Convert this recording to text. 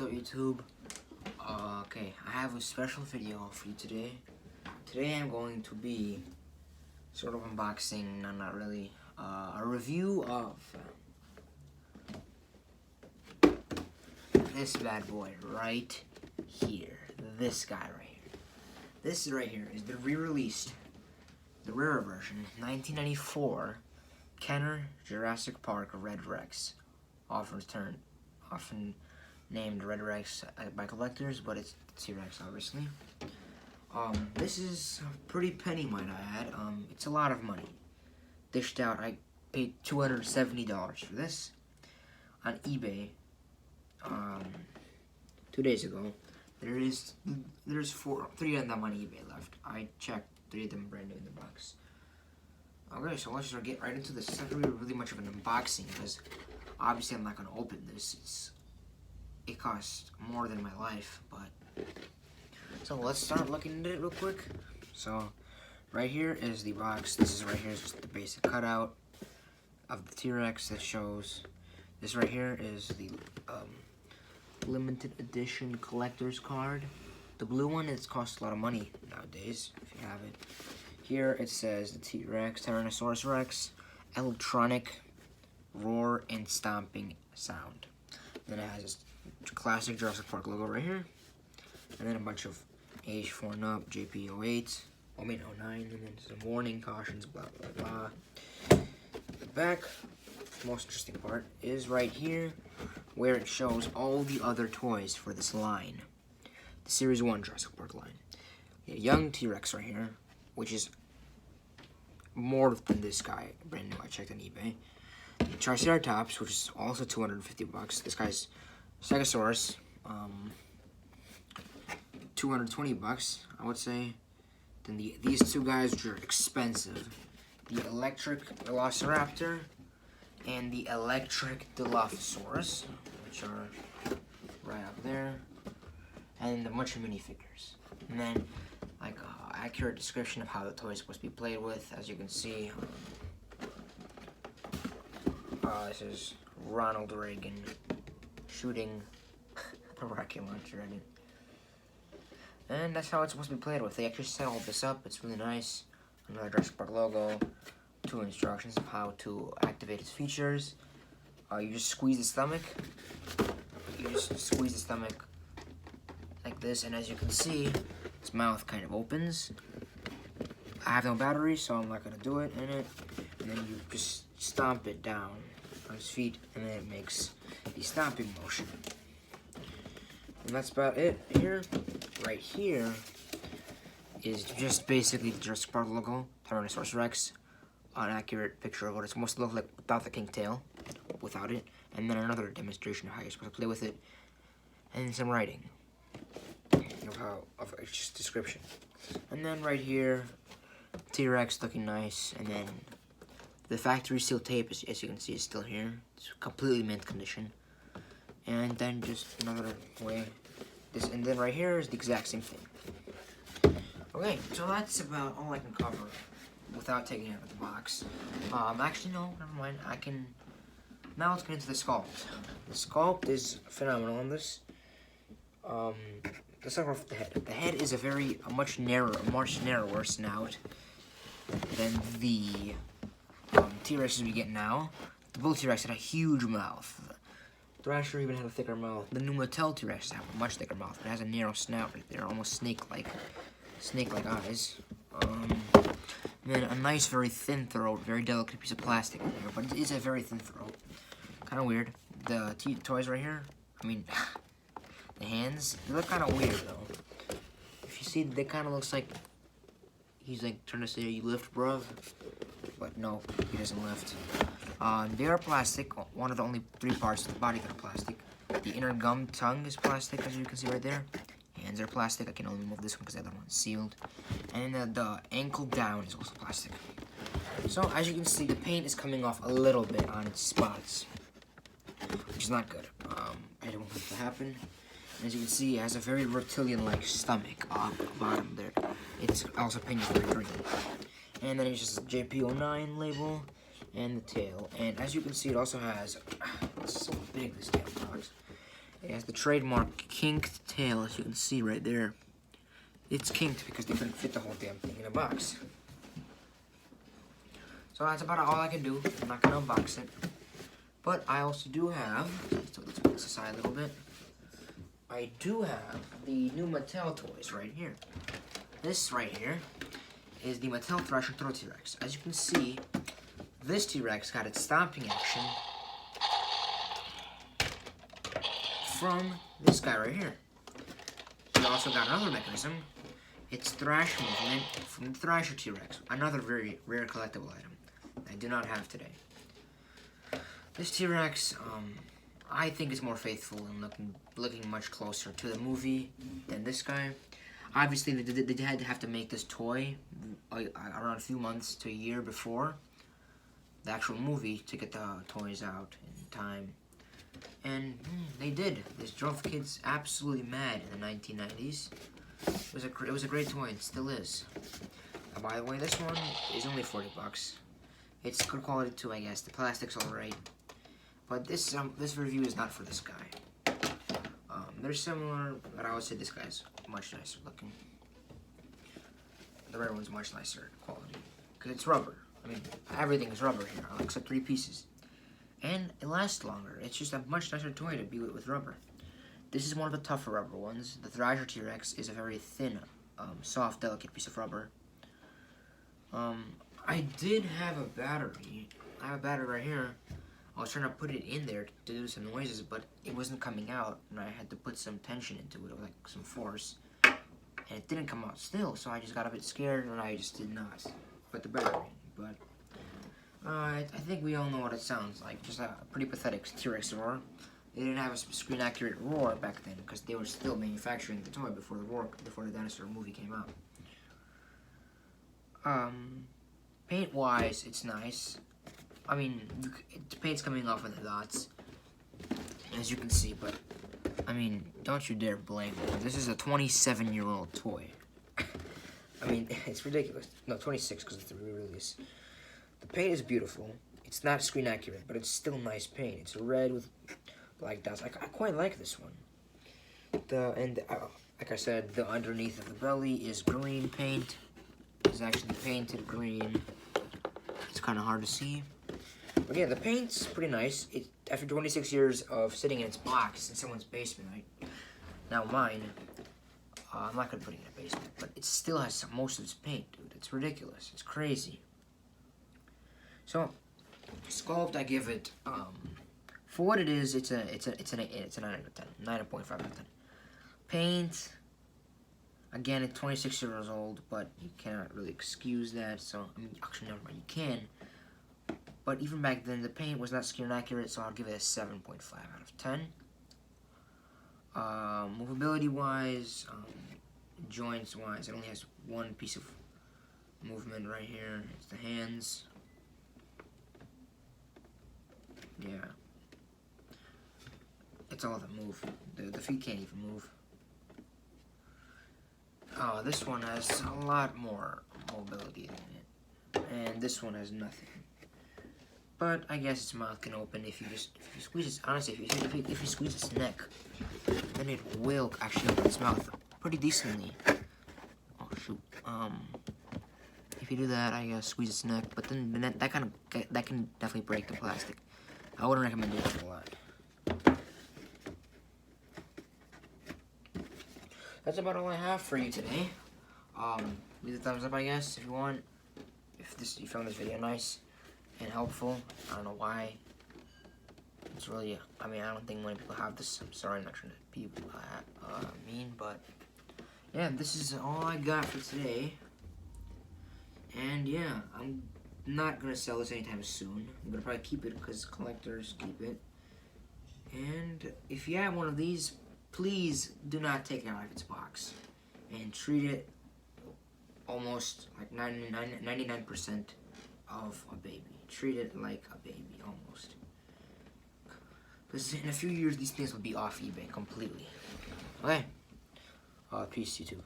What's up, YouTube? Okay, I have a special video for you today. Today I'm going to be sort of unboxing, not really, a review of this bad boy right here. This guy right here. This right here is the re-released, the rare version, 1994 Kenner Jurassic Park Red Rex, often named Red Rex by collectors, but it's T-Rex, obviously. This is a pretty penny, might I add. It's a lot of money. Dished out, I paid $270 for this on eBay 2 days ago. There's three of them on eBay left. I checked, 3 of them brand new in the box. Okay, so let's just get right into this. It's not gonna be really much of an unboxing because obviously I'm not gonna open this. It costs more than my life, but so let's start looking at it real quick. So right here is the box. This is right here is just the basic cutout of the T-Rex that shows. This right here is the limited edition collector's card. The blue one, it's costs a lot of money nowadays if you have it. Here it says the T-Rex, Tyrannosaurus Rex, electronic roar and stomping sound. Then it has this classic Jurassic Park logo right here, and then a bunch of age 4 and up, JP08, 09, and then some warning cautions, blah blah blah. The back, the most interesting part, is right here, where it shows all the other toys for this line, the Series 1 Jurassic Park line. A young T-Rex right here, which is more than this guy, brand new. I checked on eBay. The Triceratops, which is also $250. This guy's Stegosaurus, $220, I would say. Then these two guys, which are expensive, the electric Velociraptor and the electric Dilophosaurus, which are right up there, and a bunch of minifigures. And then, like, accurate description of how the toy is supposed to be played with. As you can see, this is Ronald Reagan shooting a rocket launcher at it. And that's how it's supposed to be played with. They actually set all this up. It's really nice. Another Jurassic Park logo. 2 instructions of how to activate its features. You just squeeze the stomach. You just squeeze the stomach like this, and as you can see, its mouth kind of opens. I have no battery, so I'm not gonna do it in it. And then you just stomp it down on his feet, and then it makes the stomping motion. And that's about it here. Right here is just basically the Jurassic Park logo, Tyrannosaurus Rex, an accurate picture of what it's supposed to look like without the king tail, without it, and then another demonstration of how you're supposed to play with it, and some writing of it's just description. And then right here, T-Rex looking nice, and then the factory seal tape, as you can see, is still here. It's completely mint condition. And then just another way, this, and then right here is the exact same thing. Okay, so that's about all I can cover without taking it out of the box. Actually, no, never mind. Now let's get into the sculpt. The sculpt is phenomenal on this. Let's start off with the head. The head is a much narrower snout than the T-Rexes we get now. The Bull T-Rex had a huge mouth. The Thrasher even had a thicker mouth. The new Mattel T-Rex have a much thicker mouth, but it has a narrow snout right there, almost snake-like eyes. Then a nice, very thin throat, very delicate piece of plastic in there, but it is a very thin throat. Kind of weird. The toys right here, I mean, the hands, they look kind of weird though. If you see, they kind of looks like he's like trying to say, "You lift, bruv," but no, he doesn't lift. They are plastic. One of the only 3 parts of the body that are plastic. The inner gum tongue is plastic, as you can see right there. Hands are plastic. I can only move this one because the other one's sealed. And the ankle down is also plastic. So as you can see, the paint is coming off a little bit on its spots, which is not good. I don't want that to happen. And as you can see, it has a very reptilian-like stomach on the bottom there. It's also painted very green. And then it's just a JP09 label and the tail. And as you can see, it also has, it's so big, this damn box. It has the trademark kinked tail, as you can see right there. It's kinked because they couldn't fit the whole damn thing in a box. So that's about all I can do. I'm not gonna unbox it. But I also do have, so let's put this aside a little bit. I do have the new Mattel toys right here. This right here is the Mattel Thrash and Throw T-Rex. As you can see, this T-Rex got its stomping action from this guy right here. He also got another mechanism. It's thrash movement from the Thrasher T-Rex. Another very rare collectible item I do not have today. This T-Rex, I think is more faithful and looking much closer to the movie than this guy. Obviously, they had to have to make this toy around a few months to a year before the actual movie to get the toys out in time. And they did. This drove kids absolutely mad in the 1990s. It was a great toy, and still is. By the way, this one is only 40 bucks. It's good quality too, I guess. The plastic's alright. But this review is not for this guy. They're similar, but I would say this guy's much nicer looking. The red one's much nicer quality. Because it's rubber. I mean, everything is rubber here, except 3 pieces. And it lasts longer. It's just a much nicer toy to be with rubber. This is one of the tougher rubber ones. The Thrasher T-Rex is a very thin, soft, delicate piece of rubber. I did have a battery. I have a battery right here. I was trying to put it in there to do some noises, but it wasn't coming out, and I had to put some tension into it, like some force, and it didn't come out still, so I just got a bit scared, and I just did not put the battery in. But I think we all know what it sounds like. Just a pretty pathetic T-Rex roar. They didn't have a screen-accurate roar back then, because they were still manufacturing the toy before the dinosaur movie came out. Paint-wise, it's nice. I mean, the paint's coming off of the dots, as you can see, but, I mean, don't you dare blame me. This is a 27-year-old toy. I mean, it's ridiculous. No, 26, because it's the re-release. The paint is beautiful. It's not screen accurate, but it's still nice paint. It's red with black dots. I quite like this one. Like I said, the underneath of the belly is green paint. It's actually painted green. It's kind of hard to see. But yeah, the paint's pretty nice. After 26 years of sitting in its box in someone's basement, now mine, I'm not gonna put it in a basement, but it still has most of its paint, dude. It's ridiculous. It's crazy. So, sculpt, I give it, for what it is, it's a 9 out of 10, 9.5 out of 10. Paint, again, it's 26 years old, but you cannot really excuse that. So, I mean, actually, never mind, you can. But even back then, the paint was not screen accurate, so I'll give it a 7.5 out of 10. Movability-wise, joints-wise, it only has one piece of movement right here. It's the hands. Yeah. It's all that move. The feet can't even move. This one has a lot more mobility than it. And this one has nothing. But I guess its mouth can open if you squeeze its, honestly, if you squeeze its neck, then it will actually open its mouth pretty decently. Oh shoot. If you do that, I guess squeeze its neck, but then that can definitely break the plastic. I wouldn't recommend doing that a lot. That's about all I have for you today. Leave a thumbs up, I guess, if you want. If you found this video nice and helpful. I don't know why. It's really, I mean, I don't think many people have this. I'm sorry, I'm not trying to be mean, but yeah, this is all I got for today. And yeah, I'm not gonna sell this anytime soon. I'm gonna probably keep it because collectors keep it. And if you have one of these, please do not take it out of its box and treat it almost like 99% of a baby. Treat it like a baby, almost. Because in a few years, these things will be off eBay completely. Okay. Peace, YouTube.